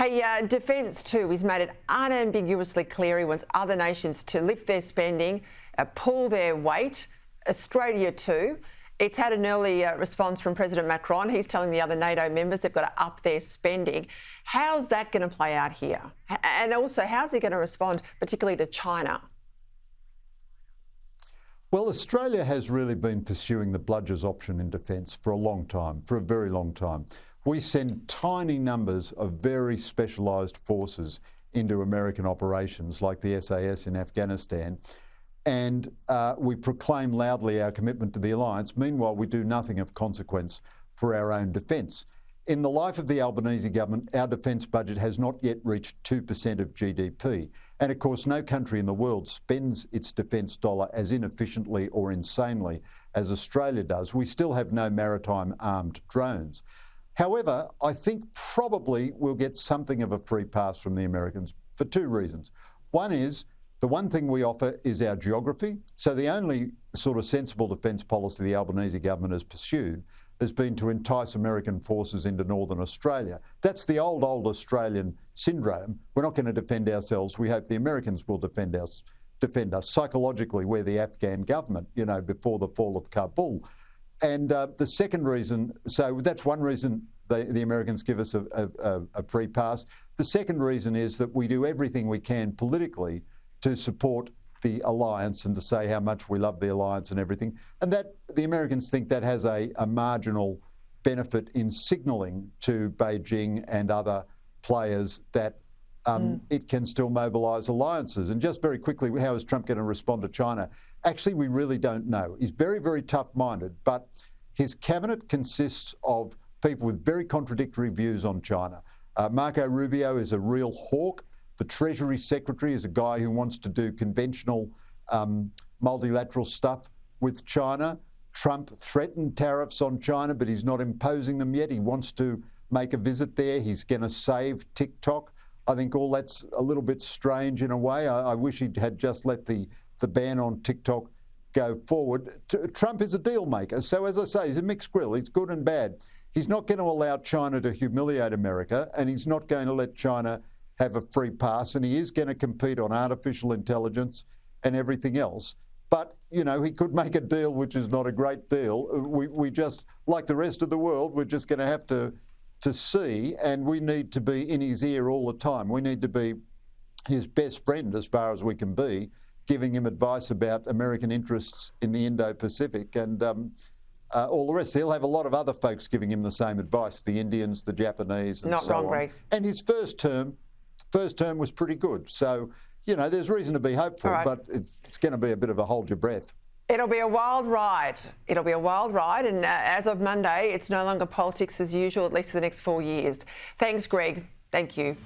Hey, defence too. He's made it unambiguously clear he wants other nations to lift their spending, pull their weight. Australia too. It's had an early response from President Macron. He's telling the other NATO members they've got to up their spending. How's that going to play out here? And also, how's he going to respond, particularly to China? Well, Australia has really been pursuing the bludgers option in defence for a long time, for a very long time. We send tiny numbers of very specialised forces into American operations like the SAS in Afghanistan, and we proclaim loudly our commitment to the alliance. Meanwhile, we do nothing of consequence for our own defence. In the life of the Albanese government, our defence budget has not yet reached 2% of GDP. And of course, no country in the world spends its defence dollar as inefficiently or insanely as Australia does. We still have no maritime armed drones. However, I think probably we'll get something of a free pass from the Americans for two reasons. One is, the one thing we offer is our geography. So the only sort of sensible defence policy the Albanese government has pursued has been to entice American forces into northern Australia. That's the old Australian syndrome. We're not going to defend ourselves. We hope the Americans will defend us. Psychologically, we're the Afghan government, before the fall of Kabul. And the second reason, so that's one reason the Americans give us a free pass. The second reason is that we do everything we can politically to support the alliance and to say how much we love the alliance and everything. And that the Americans think that has a marginal benefit in signalling to Beijing and other players that it can still mobilise alliances. And just very quickly, how is Trump going to respond to China? Actually, we really don't know. He's very, very tough-minded, but his cabinet consists of people with very contradictory views on China. Marco Rubio is a real hawk. The Treasury Secretary is a guy who wants to do conventional multilateral stuff with China. Trump threatened tariffs on China, but he's not imposing them yet. He wants to make a visit there. He's going to save TikTok. I think all that's a little bit strange in a way. I wish he had just let the ban on TikTok go forward. Trump is a deal maker. So as I say, he's a mixed grill. He's good and bad. He's not going to allow China to humiliate America, and he's not going to let China have a free pass, and he is going to compete on artificial intelligence and everything else. But, he could make a deal which is not a great deal. We just, like the rest of the world, we're just going to have to see, and we need to be in his ear all the time. We need to be his best friend as far as we can be, giving him advice about American interests in the Indo-Pacific and all the rest. He'll have a lot of other folks giving him the same advice, the Indians, the Japanese, and so on. Not wrong, Greg. And his first term was pretty good. So, there's reason to be hopeful, right, but it's going to be a bit of a hold your breath. It'll be a wild ride. And as of Monday, it's no longer politics as usual, at least for the next 4 years. Thanks, Greg. Thank you.